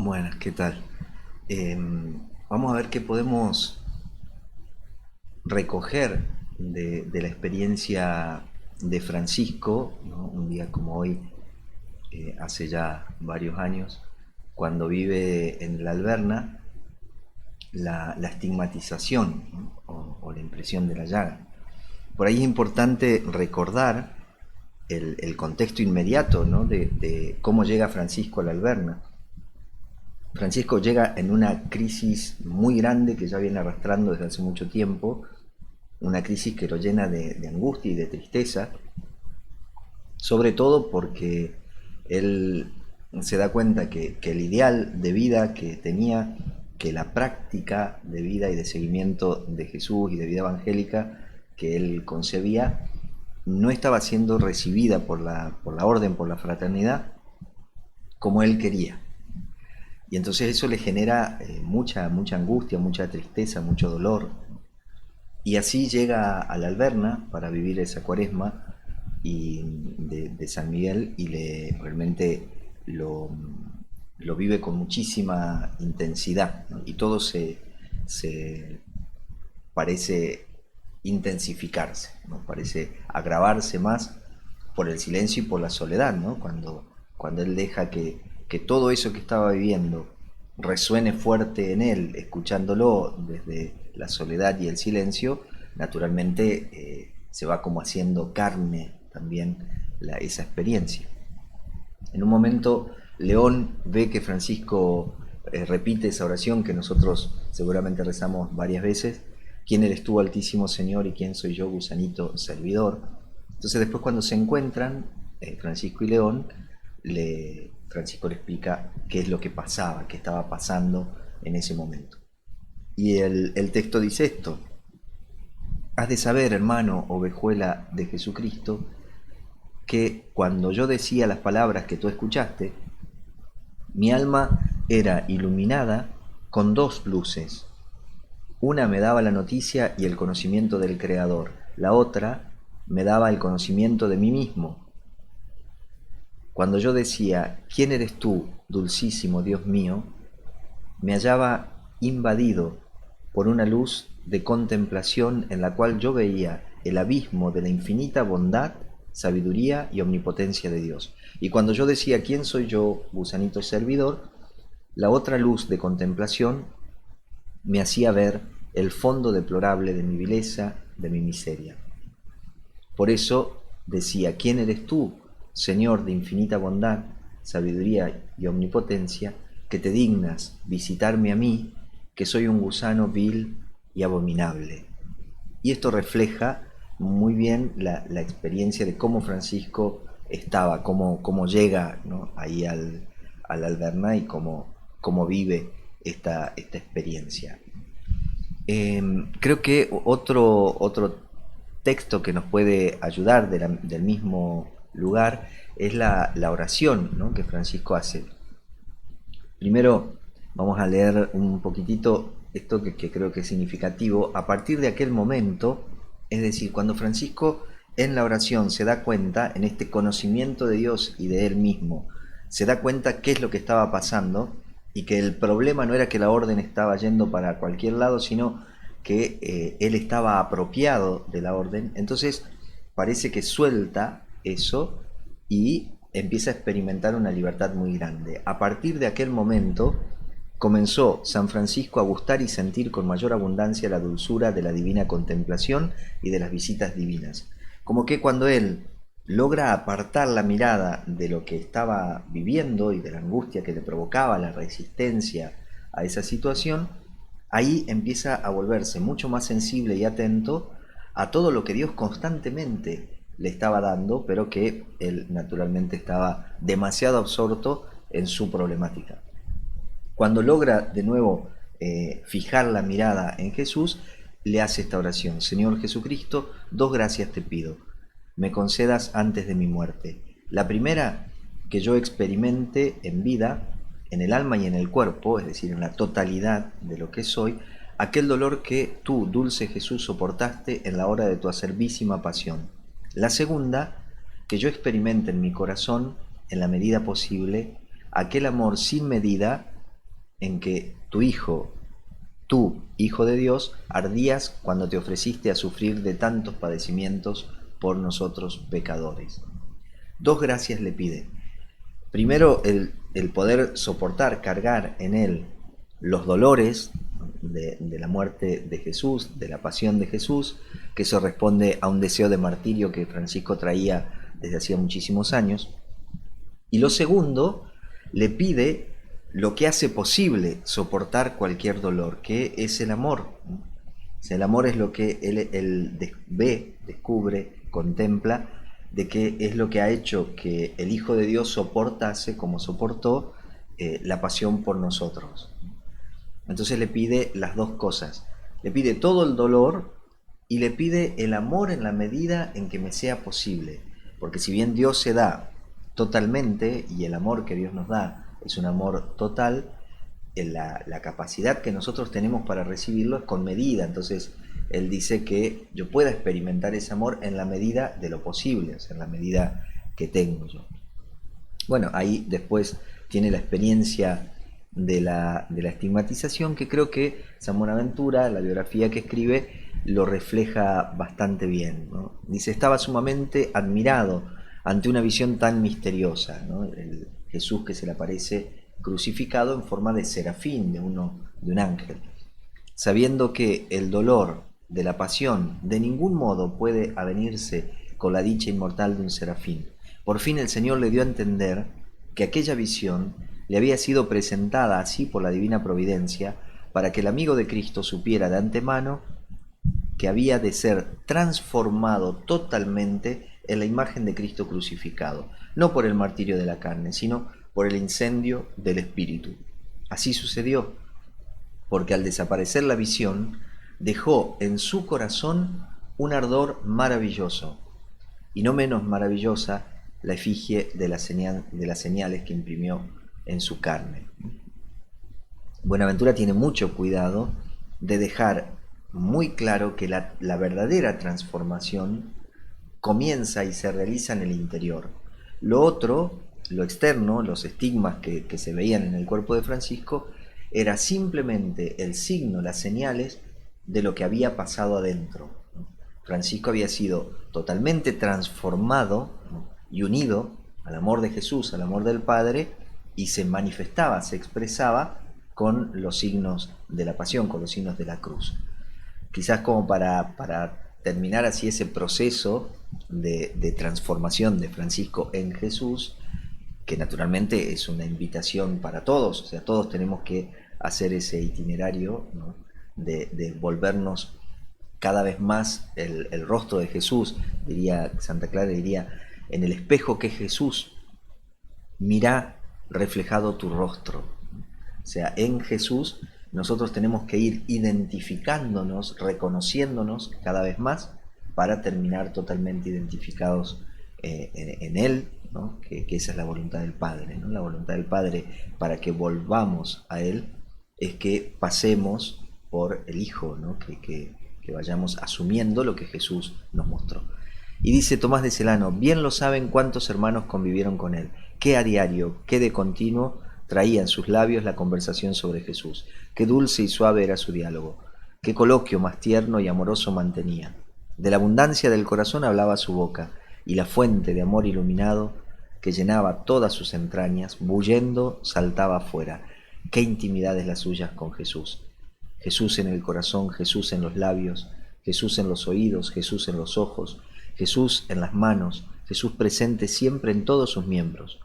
Buenas, ¿qué tal? Eh, Vamos a ver qué podemos recoger de la experiencia de Francisco, ¿no? Un día como hoy, hace ya varios años, cuando vive en la Alberna, la estigmatización, ¿no? O la impresión de la llaga. Por ahí es importante recordar el contexto inmediato, ¿no? De cómo llega Francisco a la Alberna. Francisco llega en una crisis muy grande que ya viene arrastrando desde hace mucho tiempo, una crisis que lo llena de angustia y de tristeza, sobre todo porque él se da cuenta que el ideal de vida que tenía, que la práctica de vida y de seguimiento de Jesús y de vida evangélica que él concebía, no estaba siendo recibida por la orden, por la fraternidad, como él quería. Y entonces eso le genera mucha angustia, mucha tristeza, mucho dolor. Y así llega a la Alberna para vivir esa cuaresma de San Miguel y realmente lo vive con muchísima intensidad, ¿no? Y todo se parece intensificarse, ¿no? Parece agravarse más por el silencio y por la soledad, ¿no? Cuando él deja que todo eso que estaba viviendo resuene fuerte en él, escuchándolo desde la soledad y el silencio, naturalmente se va como haciendo carne también esa experiencia. En un momento, León ve que Francisco repite esa oración que nosotros seguramente rezamos varias veces: ¿quién eres tú, Altísimo Señor, y quién soy yo, gusanito servidor? Entonces después, cuando se encuentran, Francisco y León, Francisco le explica qué es lo que pasaba, qué estaba pasando en ese momento. Y el texto dice esto: has de saber, hermano, ovejuela de Jesucristo, que cuando yo decía las palabras que tú escuchaste, mi alma era iluminada con dos luces. Una me daba la noticia y el conocimiento del Creador, la otra me daba el conocimiento de mí mismo. Cuando yo decía, ¿quién eres tú, dulcísimo Dios mío?, me hallaba invadido por una luz de contemplación en la cual yo veía el abismo de la infinita bondad, sabiduría y omnipotencia de Dios. Y cuando yo decía, ¿quién soy yo, gusanito servidor?, la otra luz de contemplación me hacía ver el fondo deplorable de mi vileza, de mi miseria. Por eso decía, ¿quién eres tú, Señor de infinita bondad, sabiduría y omnipotencia, que te dignas visitarme a mí, que soy un gusano vil y abominable? Y esto refleja muy bien la experiencia de cómo Francisco estaba, cómo llega, ¿no?, ahí al Alberna, y cómo vive esta experiencia. Creo que otro texto que nos puede ayudar del mismo lugar es la oración, ¿no?, que Francisco hace. Primero vamos a leer un poquitito esto que creo que es significativo. A partir de aquel momento, es decir, cuando Francisco en la oración se da cuenta, en este conocimiento de Dios y de él mismo, se da cuenta qué es lo que estaba pasando, y que el problema no era que la orden estaba yendo para cualquier lado, sino que él estaba apropiado de la orden. Entonces parece que suelta eso y empieza a experimentar una libertad muy grande. A partir de aquel momento comenzó San Francisco a gustar y sentir con mayor abundancia la dulzura de la divina contemplación y de las visitas divinas. Como que cuando él logra apartar la mirada de lo que estaba viviendo y de la angustia que le provocaba la resistencia a esa situación, ahí empieza a volverse mucho más sensible y atento a todo lo que Dios constantemente le estaba dando, pero que él naturalmente estaba demasiado absorto en su problemática. Cuando logra de nuevo fijar la mirada en Jesús, le hace esta oración: Señor Jesucristo, dos gracias te pido, me concedas antes de mi muerte. La primera, que yo experimente en vida, en el alma y en el cuerpo, es decir, en la totalidad de lo que soy, aquel dolor que tú, dulce Jesús, soportaste en la hora de tu acerbísima pasión. La segunda, que yo experimente en mi corazón, en la medida posible, aquel amor sin medida en que tu Hijo, tú, Hijo de Dios, ardías cuando te ofreciste a sufrir de tantos padecimientos por nosotros pecadores. Dos gracias le pide. Primero, el poder soportar, cargar en él los dolores de la muerte de Jesús, de la pasión de Jesús, que eso responde a un deseo de martirio que Francisco traía desde hacía muchísimos años. Y lo segundo, le pide lo que hace posible soportar cualquier dolor, que es el amor. O sea, el amor es lo que él ve, descubre, contempla, de que es lo que ha hecho que el Hijo de Dios soportase, como soportó, la pasión por nosotros. Entonces le pide las dos cosas. Le pide todo el dolor y le pide el amor en la medida en que me sea posible. Porque si bien Dios se da totalmente, y el amor que Dios nos da es un amor total, la capacidad que nosotros tenemos para recibirlo es con medida. Entonces Él dice que yo pueda experimentar ese amor en la medida de lo posible, o sea, en la medida que tengo yo. Bueno, ahí después tiene la experiencia de la estigmatización, que creo que San Buenaventura, la biografía que escribe, lo refleja bastante bien, ¿no? Dice, estaba sumamente admirado ante una visión tan misteriosa, ¿no? El Jesús que se le aparece crucificado en forma de serafín, de un ángel, sabiendo que el dolor de la pasión de ningún modo puede avenirse con la dicha inmortal de un serafín. Por fin el Señor le dio a entender que aquella visión le había sido presentada así por la divina providencia para que el amigo de Cristo supiera de antemano que había de ser transformado totalmente en la imagen de Cristo crucificado, no por el martirio de la carne, sino por el incendio del Espíritu. Así sucedió, porque al desaparecer la visión, dejó en su corazón un ardor maravilloso, y no menos maravillosa la efigie de las señales que imprimió en su carne. Buenaventura tiene mucho cuidado de dejar muy claro que la verdadera transformación comienza y se realiza en el interior. Lo otro, lo externo, los estigmas que se veían en el cuerpo de Francisco, era simplemente el signo, las señales de lo que había pasado adentro. Francisco había sido totalmente transformado y unido al amor de Jesús, al amor del Padre, y se manifestaba, se expresaba con los signos de la pasión, con los signos de la cruz. Quizás como para terminar así ese proceso de transformación de Francisco en Jesús, que naturalmente es una invitación para todos, o sea, todos tenemos que hacer ese itinerario, ¿no? de volvernos cada vez más el rostro de Jesús, diría Santa Clara, diría, en el espejo que es Jesús, mirá reflejado tu rostro. O sea, en Jesús nosotros tenemos que ir identificándonos, reconociéndonos cada vez más para terminar totalmente identificados en Él, ¿no? Que esa es la voluntad del Padre, ¿no? La voluntad del Padre para que volvamos a Él es que pasemos por el Hijo, ¿no? Que vayamos asumiendo lo que Jesús nos mostró. Y dice Tomás de Celano, bien lo saben cuántos hermanos convivieron con Él, que a diario, que de continuo traía en sus labios la conversación sobre Jesús, qué dulce y suave era su diálogo, qué coloquio más tierno y amoroso mantenía. De la abundancia del corazón hablaba su boca, y la fuente de amor iluminado que llenaba todas sus entrañas, bullendo, saltaba afuera. Qué intimidades las suyas con Jesús. Jesús en el corazón, Jesús en los labios, Jesús en los oídos, Jesús en los ojos, Jesús en las manos, Jesús presente siempre en todos sus miembros.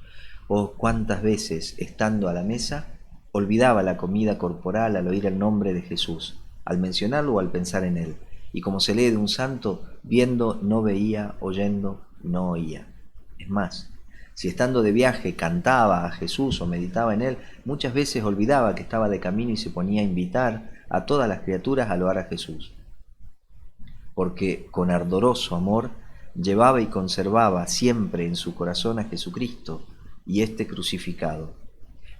Oh, cuántas veces, estando a la mesa, olvidaba la comida corporal al oír el nombre de Jesús, al mencionarlo o al pensar en él, y como se lee de un santo, viendo no veía, oyendo no oía. Es más, si estando de viaje cantaba a Jesús o meditaba en él, muchas veces olvidaba que estaba de camino y se ponía a invitar a todas las criaturas a loar a Jesús, porque con ardoroso amor llevaba y conservaba siempre en su corazón a Jesucristo, y este crucificado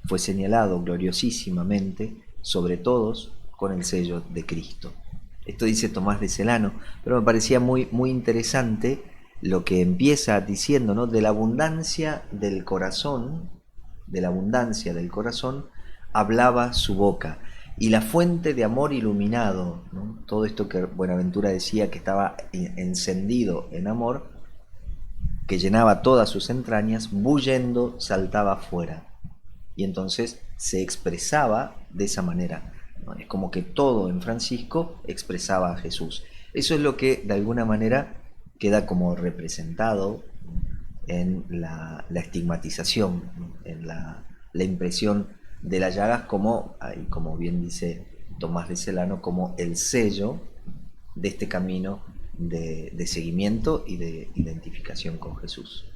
fue señalado gloriosísimamente sobre todos con el sello de Cristo. Esto dice Tomás de Celano, pero me parecía muy, muy interesante lo que empieza diciendo, ¿no? De la abundancia del corazón hablaba su boca. Y la fuente de amor iluminado, ¿no? Todo esto que Buenaventura decía que estaba encendido en amor, que llenaba todas sus entrañas, bullendo saltaba fuera. Y entonces se expresaba de esa manera, ¿no? Es como que todo en Francisco expresaba a Jesús. Eso es lo que de alguna manera queda como representado en la estigmatización, en la impresión de las llagas como, como bien dice Tomás de Celano, como el sello de este camino de seguimiento y de identificación con Jesús.